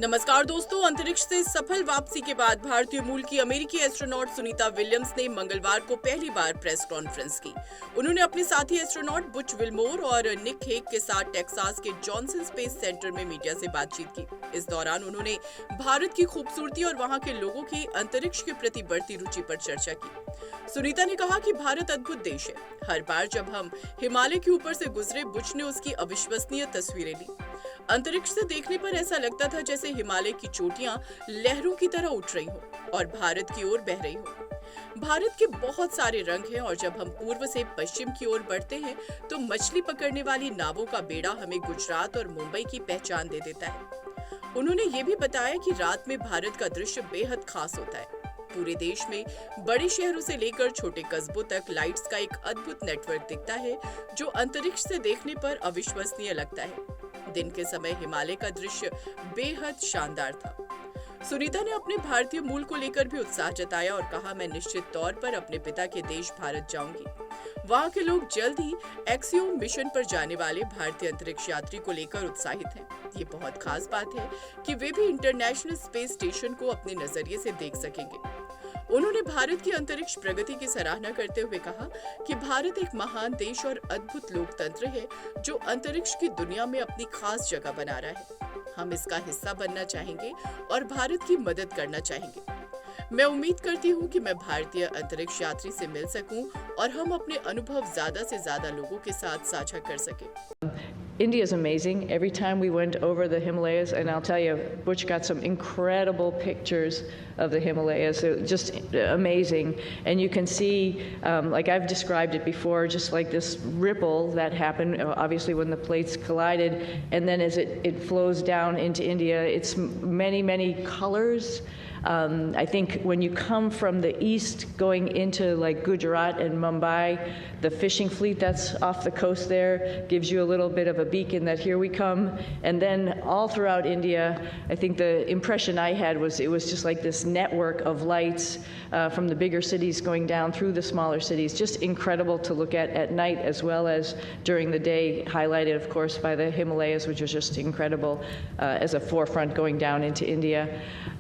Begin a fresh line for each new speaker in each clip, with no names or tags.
नमस्कार दोस्तों, अंतरिक्ष से सफल वापसी के बाद भारतीय मूल की अमेरिकी एस्ट्रोनॉट सुनीता विलियम्स ने मंगलवार को पहली बार प्रेस कॉन्फ्रेंस की। उन्होंने अपने साथी एस्ट्रोनॉट बुच विल्मोर और निक हेग के साथ टेक्सास के जॉनसन स्पेस सेंटर में मीडिया से बातचीत की। इस दौरान उन्होंने भारत की खूबसूरती और वहां के लोगों की अंतरिक्ष के प्रति बढ़ती रुचि पर चर्चा की। सुनीता ने कहा कि भारत अद्भुत देश है। हर बार जब हम हिमालय के ऊपर से गुजरे, बुच ने उसकी अविश्वसनीय तस्वीरें ली। अंतरिक्ष से देखने पर ऐसा लगता था जैसे हिमालय की चोटियां लहरों की तरह उठ रही हो और भारत की ओर बह रही हो। भारत के बहुत सारे रंग हैं और जब हम पूर्व से पश्चिम की ओर बढ़ते हैं तो मछली पकड़ने वाली नावों का बेड़ा हमें गुजरात और मुंबई की पहचान दे देता है। उन्होंने ये भी बताया कि रात में भारत का दृश्य बेहद खास होता है। पूरे देश में बड़े शहरों से लेकर छोटे कस्बों तक लाइट्स का एक अद्भुत नेटवर्क दिखता है जो अंतरिक्ष से देखने पर अविश्वसनीय लगता है। दिन के समय हिमालय का दृश्य बेहद शानदार था। सुनीता ने अपने भारतीय मूल को लेकर भी उत्साह जताया और कहा, मैं निश्चित तौर पर अपने पिता के देश भारत जाऊंगी। वहाँ के लोग जल्द ही एक्सियोम मिशन पर जाने वाले भारतीय अंतरिक्ष यात्री को लेकर उत्साहित हैं। ये बहुत खास बात है कि वे भी इंटरनेशनल स्पेस स्टेशन को अपने नजरिए से देख सकेंगे। उन्होंने भारत की अंतरिक्ष प्रगति की सराहना करते हुए कहा कि भारत एक महान देश और अद्भुत लोकतंत्र है जो अंतरिक्ष की दुनिया में अपनी खास जगह बना रहा है। हम इसका हिस्सा बनना चाहेंगे और भारत की मदद करना चाहेंगे। मैं उम्मीद करती हूँ कि मैं भारतीय अंतरिक्ष यात्री से मिल सकूं और हम अपने अनुभव ज्यादा से ज्यादा लोगों के साथ साझा कर सकें।
India is amazing. Every time we went over the Himalayas, and I'll tell you, Butch got some incredible pictures of the Himalayas. Just amazing. And you can see, like I've described it before, just like this ripple that happened, obviously when the plates collided, and then as it flows down into India, it's many, many colors. I think when you come from the east going into like Gujarat and Mumbai, the fishing fleet that's off the coast there gives you a little bit of a beacon that here we come. And then all throughout India, I think the impression I had was it was just like this network of lights from the bigger cities going down through the smaller cities. Just incredible to look at night as well as during the day, highlighted of course by the Himalayas, which was just incredible as a forefront going down into India.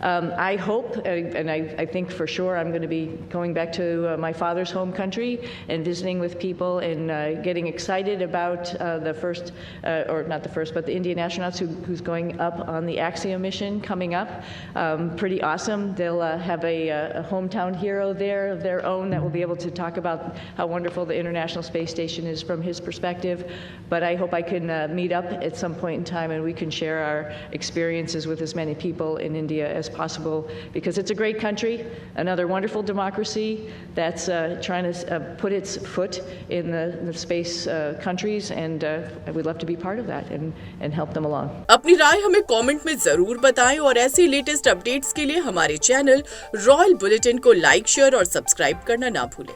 I hope, and I think for sure, I'm going to be going back to my father's home country and visiting with people and getting excited about the first, or not the first, but the Indian astronauts who's going up on the Axiom mission coming up. Pretty awesome. They'll have a hometown hero there of their own that will be able to talk about how wonderful the International Space Station is from his perspective. But I hope I can meet up at some point in time and we can share our experiences with as many people in India as possible, because it's a great country, another wonderful democracy that's trying to put its foot in the space countries, and we'd love to be part of that and help them along.
अपनी राय हमें comment में जरूर बताएं और ऐसी latest updates के लिए हमारे चैनल रॉयल बुलेटिन को लाइक, शेयर और सब्सक्राइब करना ना भूलें।